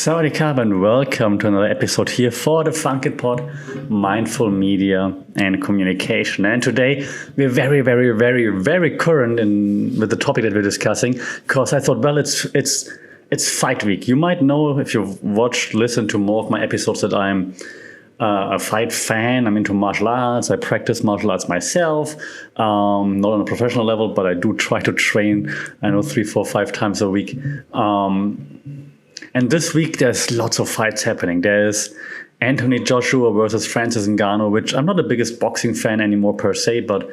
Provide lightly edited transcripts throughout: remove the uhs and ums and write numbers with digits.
Sawadee Krab and welcome to another episode here for the Funky Pod, Mindful Media and Communication. And today we're very current with the topic that we're discussing, because I thought, well, it's fight week. You might know if you've listened to more of my episodes that I'm a fight fan. I'm into martial arts. I practice martial arts myself, not on a professional level, but I do try to train, 3, 4, 5 times a week. And this week, there's lots of fights happening. There's Anthony Joshua versus Francis Ngannou, which I'm not the biggest boxing fan anymore per se, but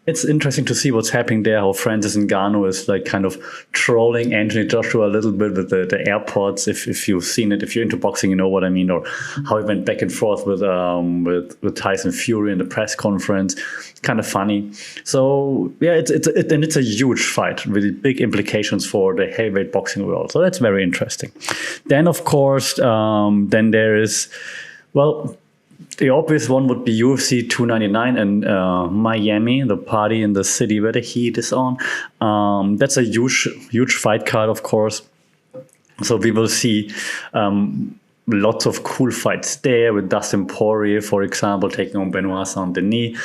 it's interesting to see what's happening there, how Francis Ngannou is like kind of trolling Anthony Joshua a little bit with the AirPods. If you've seen it, if you're into boxing, you know what I mean, or how he went back and forth with Tyson Fury in the press conference. Kind of funny. So yeah, it's a huge fight with big implications for the heavyweight boxing world. So that's very interesting. Then of course, then there is, well, the obvious one would be UFC 299 in Miami, the party in the city where the heat is on. That's a huge fight card, of course. So we will see lots of cool fights there, with Dustin Poirier, for example, taking on Benoit Saint-Denis.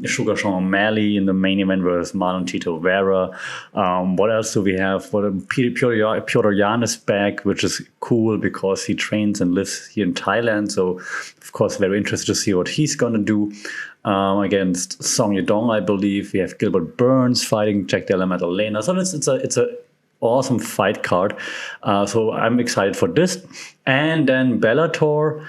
Sugar Sean O'Malley in the main event versus Marlon Tito Vera. What else do we have? Piotr Jan is back, which is cool because he trains and lives here in Thailand. So, of course, very interested to see what he's going to do against Song Yadong, I believe. We have Gilbert Burns fighting Jack Della Maddalena. So it's a awesome fight card. So I'm excited for this. And then Bellator,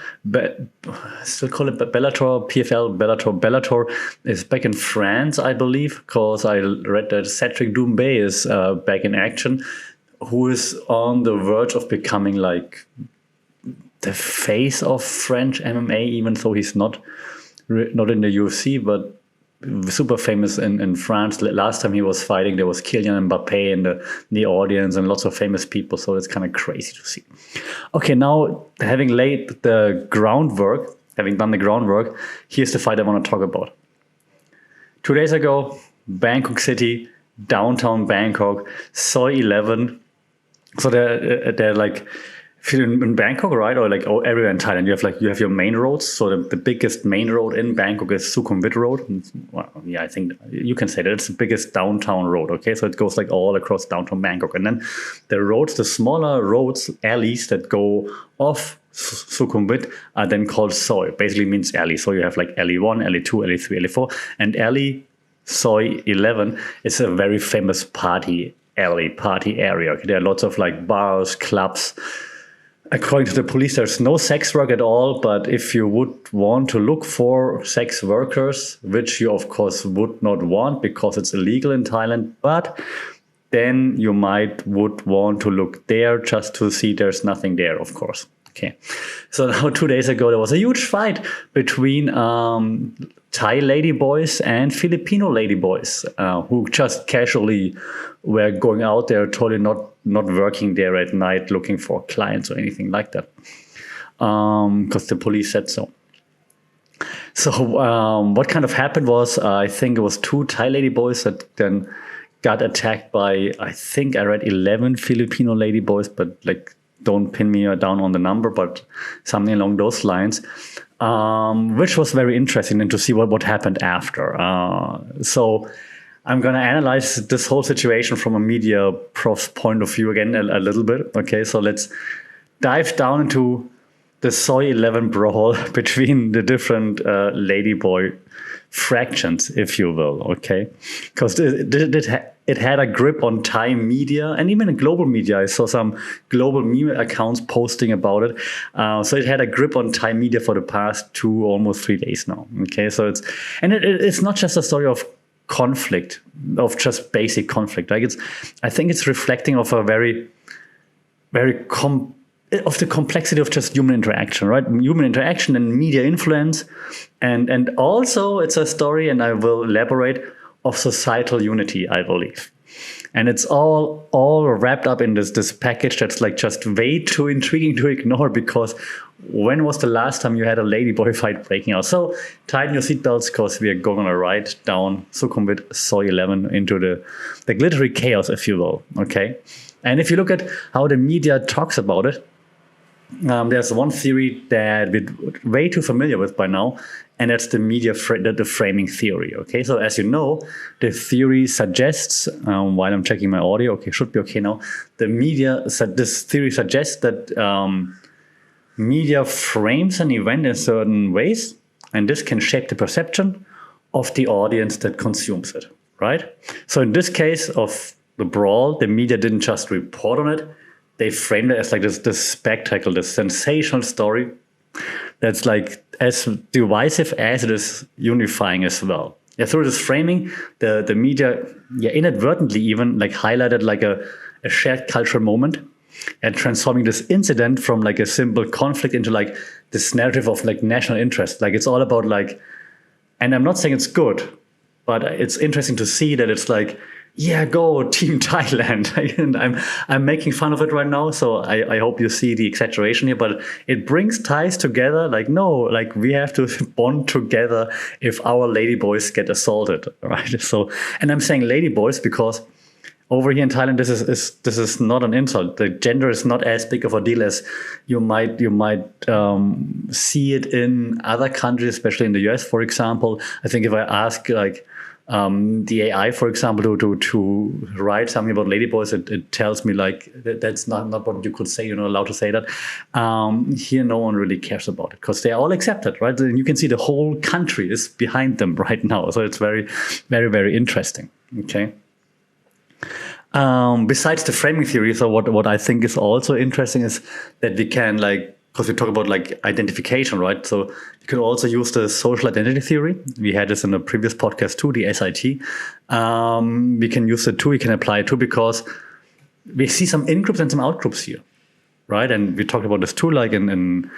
still call it Bellator, PFL, Bellator is back in France, I believe, because I read that Cedric Doumbé is back in action, who is on the verge of becoming like the face of French MMA, even though he's not in the UFC, but super famous in France. Last time he was fighting, there was Kylian Mbappé in the audience and lots of famous people. So it's kind of crazy to see. Okay, now having done the groundwork, here's the fight I want to talk about. 2 days ago, Bangkok City, downtown Bangkok, Soi 11. So they're like, if you're in Bangkok, right, or like everywhere in Thailand, you have your main roads. So the biggest main road in Bangkok is Sukhumvit Road. Well, yeah, I think you can say that it's the biggest downtown road. Okay, so it goes like all across downtown Bangkok, and then the smaller roads, alleys that go off Sukhumvit are then called Soi. Basically means alley. So you have like alley 1, alley 2, alley 3, alley 4, and alley Soi 11 is a very famous party area. Okay? There are lots of like bars, clubs. According to the police, there's no sex work at all, but if you would want to look for sex workers, which you of course would not want because it's illegal in Thailand, but then you would want to look there just to see there's nothing there, of course. Okay, so now 2 days ago, there was a huge fight between Thai ladyboys and Filipino ladyboys who just casually were going out there, totally not working there at night looking for clients or anything like that, because the police said so. So what kind of happened was, I think it was 2 Thai ladyboys that then got attacked by, I think I read 11 Filipino ladyboys, but like, don't pin me down on the number, but something along those lines, which was very interesting, and to see what happened after. So I'm going to analyze this whole situation from a media prof's point of view again a little bit. Okay, so let's dive down into the Soi 11 brawl between the different ladyboy fractions, if you will. Okay, because it had a grip on Thai media and even global media. I saw some global meme accounts posting about it. So it had a grip on Thai media for the past 2, almost 3 days now. Okay, so it's not just a story of conflict, of just basic conflict. Like I think it's reflecting of a very of the complexity of just human interaction, right? Human interaction and media influence, and also it's a story, and I will elaborate, of societal unity, I believe. And it's all wrapped up in this package that's like just way too intriguing to ignore, because when was the last time you had a ladyboy fight breaking out? So tighten your seatbelts, because we are going on a ride down Sukhumvit Soi 11 into the glittery chaos, if you will, okay? And if you look at how the media talks about it, There's one theory that we're way too familiar with by now, and that's the the framing theory. Okay, so as you know, the theory suggests, while I'm checking my audio, okay, should be okay now. This theory suggests that media frames an event in certain ways, and this can shape the perception of the audience that consumes it. Right. So in this case of the brawl, the media didn't just report on it. They framed it as like this spectacle, this sensational story that's like as divisive as it is unifying as well. Yeah, through this framing, the media inadvertently even like highlighted like a shared cultural moment and transforming this incident from like a simple conflict into like this narrative of like national interest. Like it's all about like, and I'm not saying it's good, but it's interesting to see that it's like, yeah, go Team Thailand. And I'm making fun of it right now, so I hope you see the exaggeration here. But it brings Thais together. Like no, like we have to bond together if our ladyboys get assaulted, right? So, and I'm saying ladyboys because over here in Thailand, this is not an insult. The gender is not as big of a deal as you might see it in other countries, especially in the US, for example. I think if I ask like the AI, for example, to write something about ladyboys, it tells me like that's not what you could say. You're not allowed to say that. Here, no one really cares about it because they are all accepted, right? And you can see the whole country is behind them right now. So it's very, very, very interesting. Okay. Besides the framing theory, so what I think is also interesting is that we can like, because we talk about like identification, right? So you can also use the social identity theory. We had this in a previous podcast too, the SIT. We can use it too. We can apply it too because we see some in-groups and some out-groups here, right? And we talked about this too, like in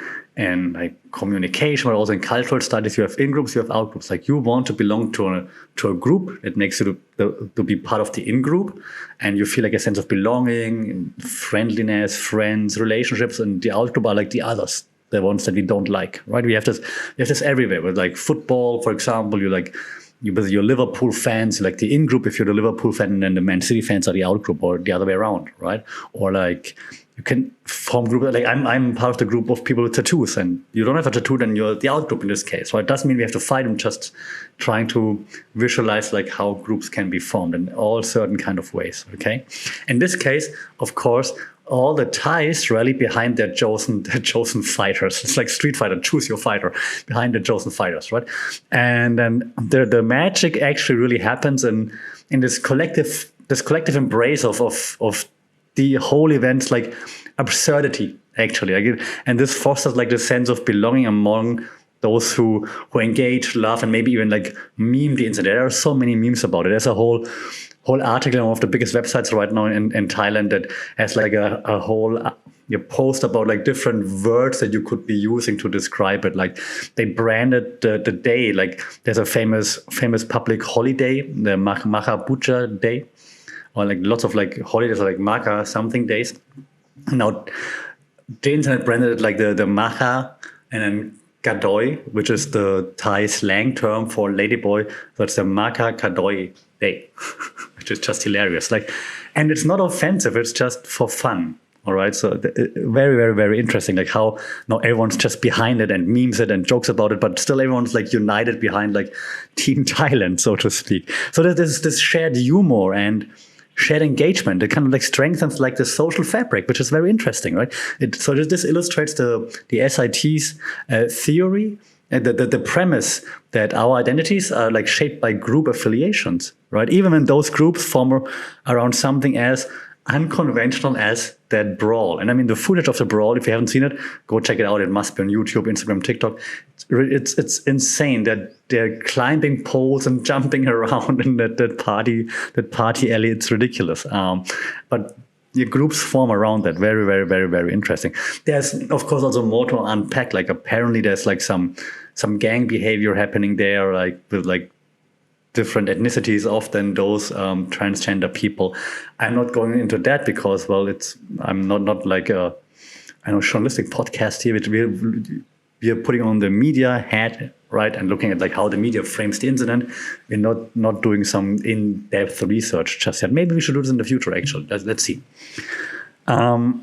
like communication, but also in cultural studies. You have in-groups, you have out-groups. Like you want to belong to a group. It makes you to be part of the in-group, and you feel like a sense of belonging, friendliness, friends, relationships. And the out-group are like the others, the ones that we don't like, right? We have this everywhere. With like football, for example, you're Liverpool fans, like the in-group if you're the Liverpool fan, and then the Man City fans are the out-group, or the other way around, right? Or like you can form group. Like I'm part of the group of people with tattoos, and you don't have a tattoo, then you're the out-group in this case, right? It doesn't mean we have to fight them, just trying to visualize like how groups can be formed in all certain kind of ways, okay? In this case, of course, all the Thais rally behind their chosen fighters. It's like Street Fighter, choose your fighter, behind the chosen fighters, right? And then the magic actually really happens in this collective embrace of the whole event's like absurdity, actually. And this fosters like the sense of belonging among those who engage, laugh, and maybe even like meme the incident. There are so many memes about it. There's a whole article on one of the biggest websites right now in Thailand that has like a whole post about like different words that you could be using to describe it. Like they branded the day, like there's a famous public holiday, the Maha Puja Day, or like lots of like holidays like Maka something days. Now the internet branded it like the Maha and then Kadoi, which is the Thai slang term for ladyboy. So it's the Maka Kadoi Day, which is just hilarious. Like, and it's not offensive. It's just for fun. All right. So very, very, very interesting. Like how now everyone's just behind it and memes it and jokes about it, but still everyone's like united behind like Team Thailand, so to speak. So there's this shared humor and shared engagement. It kind of like strengthens like the social fabric, which is very interesting, right? So this illustrates the SIT's theory, the premise that our identities are like shaped by group affiliations, right? Even when those groups form around something as unconventional as that brawl. And I mean, the footage of the brawl, if you haven't seen it, go check it out. It must be on YouTube, Instagram, TikTok. It's insane that they're climbing poles and jumping around in that party alley. It's ridiculous. But the groups form around that. Very, very, very, very interesting. There's, of course, also more to unpack. Like apparently there's like some gang behavior happening there, like with like different ethnicities, often those transgender people. I'm not going into that because, well, I'm not like a journalistic podcast here, which we are putting on the media hat, right, and looking at like how the media frames the incident. We're not doing some in-depth research just yet. Maybe we should do this in the future, actually. Let's see. That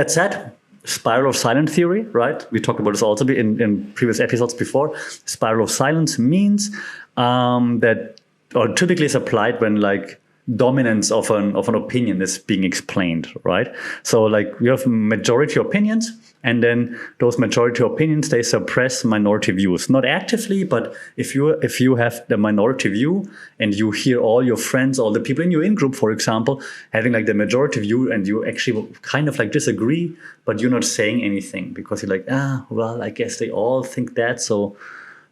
said, spiral of silence theory, right? We talked about this also in previous episodes before. Spiral of silence means that, or typically is applied when like dominance of an opinion is being explained, right? So like you have majority opinions, and then those majority opinions, they suppress minority views, not actively, but if you have the minority view and you hear all your friends, all the people in your in-group, for example, having like the majority view, and you actually kind of like disagree, but you're not saying anything because you're like, well, I guess they all think that, so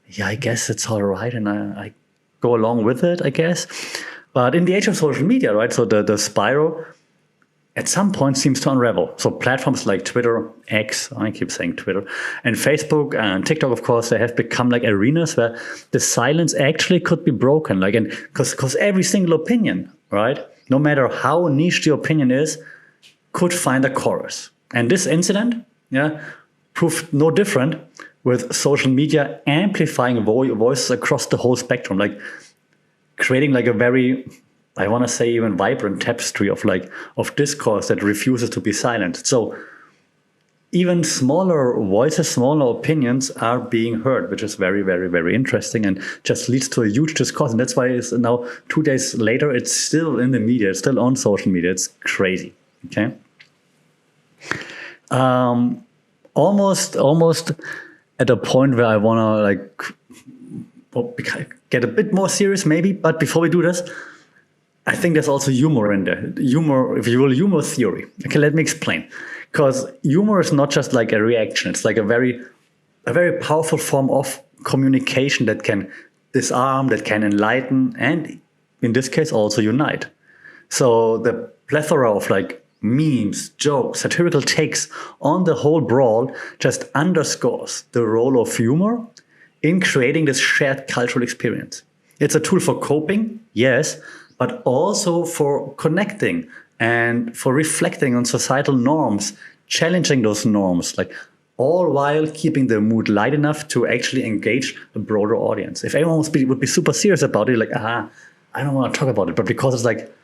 yeah, I guess it's all right, and I go along with it, I guess. But in the age of social media, right, so the spiral at some point seems to unravel. So platforms like Twitter, X, I keep saying Twitter, and Facebook and TikTok, of course, they have become like arenas where the silence actually could be broken. Like, and because every single opinion, right, no matter how niche the opinion is, could find a chorus. And this incident, proved no different, with social media amplifying voices across the whole spectrum, like creating like a very, I want to say, even vibrant tapestry of discourse that refuses to be silent. So even smaller voices, smaller opinions are being heard, which is very, very, very interesting, and just leads to a huge discourse. And that's why it's now 2 days later, it's still in the media, it's still on social media. It's crazy. Okay. Almost at a point where I want to get a bit more serious maybe, but before we do this, I think there's also humor in there. Humor, if you will, humor theory. Okay, let me explain. Because humor is not just like a reaction. It's like a very powerful form of communication that can disarm, that can enlighten, and in this case also unite. So the plethora of like memes, jokes, satirical takes on the whole brawl just underscores the role of humor in creating this shared cultural experience. It's a tool for coping, yes, but also for connecting and for reflecting on societal norms, challenging those norms, like all while keeping the mood light enough to actually engage a broader audience. If everyone would be super serious about it, like, I don't want to talk about it, but because it's like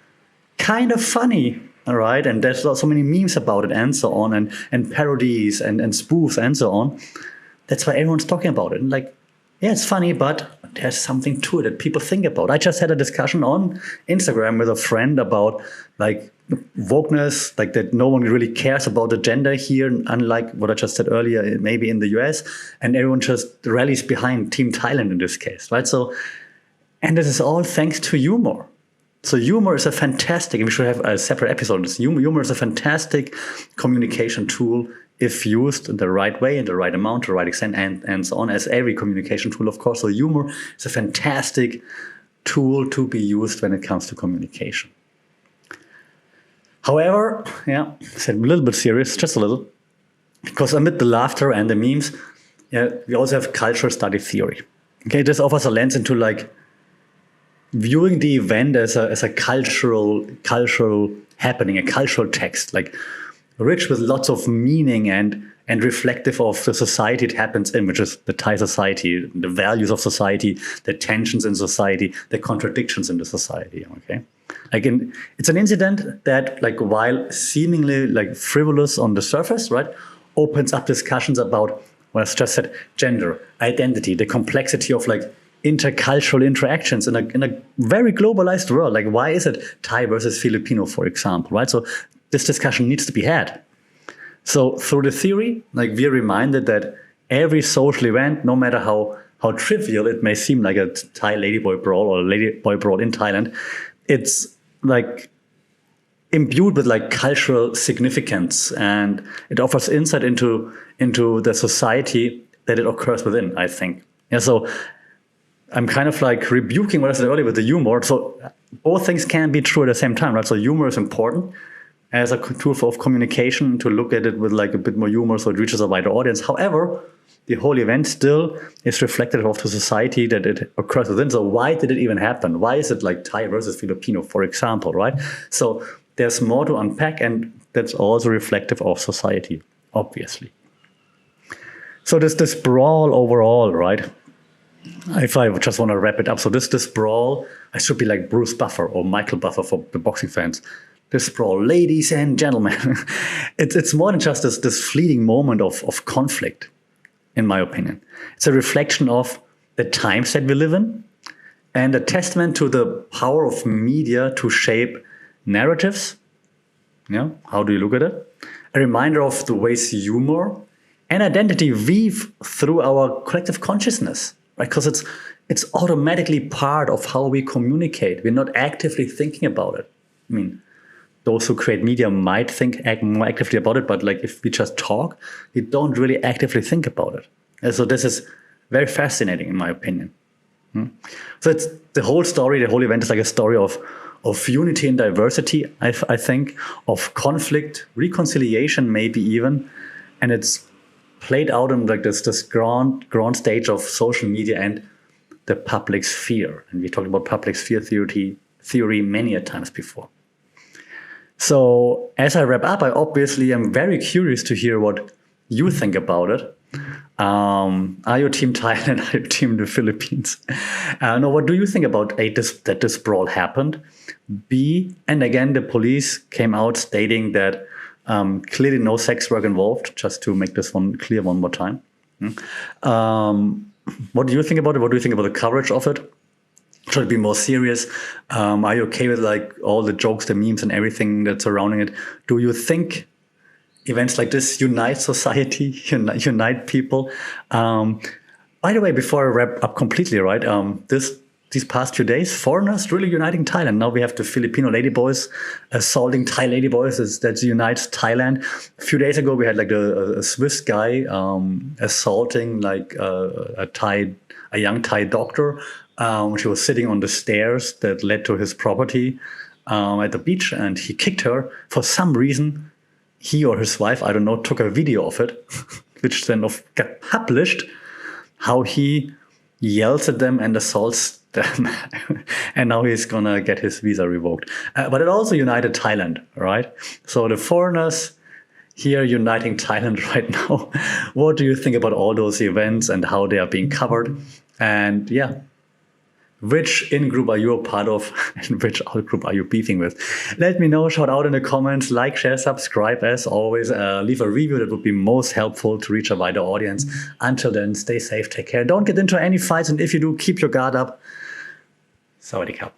kind of funny, all right, and there's so many memes about it and so on, and parodies and spoofs and so on, that's why everyone's talking about it. And like, yeah, it's funny, but there's something to it that people think about. I just had a discussion on Instagram with a friend about like wokeness, like that no one really cares about the gender here, unlike what I just said earlier, maybe in the US, and everyone just rallies behind Team Thailand in this case, right? So, and this is all thanks to humor. So humor is a fantastic, and we should have a separate episode on this. Humor is a fantastic communication tool if used in the right way, in the right amount, the right extent, and so on, as every communication tool, of course. So humor is a fantastic tool to be used when it comes to communication. However, I said a little bit serious, just a little, because amid the laughter and the memes, we also have cultural study theory. Okay, this offers a lens into like viewing the event as a cultural happening, a cultural text, like rich with lots of meaning and reflective of the society it happens in, which is the Thai society, the values of society, the tensions in society, the contradictions in the society. Okay, it's an incident that, like, while seemingly like frivolous on the surface, right, opens up discussions about what I just said: gender, identity, the complexity of like intercultural interactions in a very globalized world. Like, why is it Thai versus Filipino, for example, right? So this discussion needs to be had. So through the theory, like, we're reminded that every social event, no matter how trivial it may seem, like a Thai ladyboy brawl or a ladyboy brawl in Thailand, it's like imbued with like cultural significance, and it offers insight into the society that it occurs within, I think. Yeah, so I'm kind of like rebuking what I said earlier with the humor. So both things can be true at the same time, right? So humor is important as a tool of communication, to look at it with like a bit more humor so it reaches a wider audience. However, the whole event still is reflective of the society that it occurs within. So why did it even happen? Why is it like Thai versus Filipino, for example, right? So there's more to unpack, and that's also reflective of society, obviously. So this brawl overall, right? If I just want to wrap it up, so this brawl, I should be like Bruce Buffer or Michael Buffer for the boxing fans. this brawl, ladies and gentlemen. It's more than just this fleeting moment of conflict, in my opinion. It's a reflection of the times that we live in and a testament to the power of media to shape narratives. Yeah, how do you look at it? A reminder of the ways humor and identity weave through our collective consciousness, right? Because it's automatically part of how we communicate. We're not actively thinking about it. I mean, those who create media might act more actively about it, but like if we just talk, we don't really actively think about it. And so this is very fascinating, in my opinion. So it's the whole story, the whole event is like a story of unity and diversity, I think, of conflict, reconciliation, maybe even, and it's played out in like this grand stage of social media and the public sphere. And we talked about public sphere theory many a times before. So as I wrap up, I obviously am very curious to hear what you think about it. Are you team Thailand? Are you team the Philippines? No, what do you think about that this brawl happened? B, and again, the police came out stating that clearly no sex work involved, just to make this one clear one more time. What do you think about it? What do you think about the coverage of it? Should it be more serious? Are you okay with like all the jokes, the memes and everything that's surrounding it? Do you think events like this unite society, unite people? By the way, before I wrap up completely, right? These past few days, foreigners really uniting Thailand. Now we have the Filipino ladyboys assaulting Thai ladyboys. That unites Thailand. A few days ago, we had like a Swiss guy assaulting like a young Thai doctor. She was sitting on the stairs that led to his property at the beach, and he kicked her. For some reason, he or his wife, I don't know, took a video of it, which then got published, how he yells at them and assaults them. And now he's going to get his visa revoked. But it also united Thailand, right? So the foreigners here uniting Thailand right now. What do you think about all those events and how they are being covered? And yeah, which in-group are you a part of and which out-group are you beefing with? Let me know, shout out in the comments, like, share, subscribe as always, leave a review. That would be most helpful to reach a wider audience. Until then, stay safe, take care. Don't get into any fights, and if you do, keep your guard up. Sawadee khap.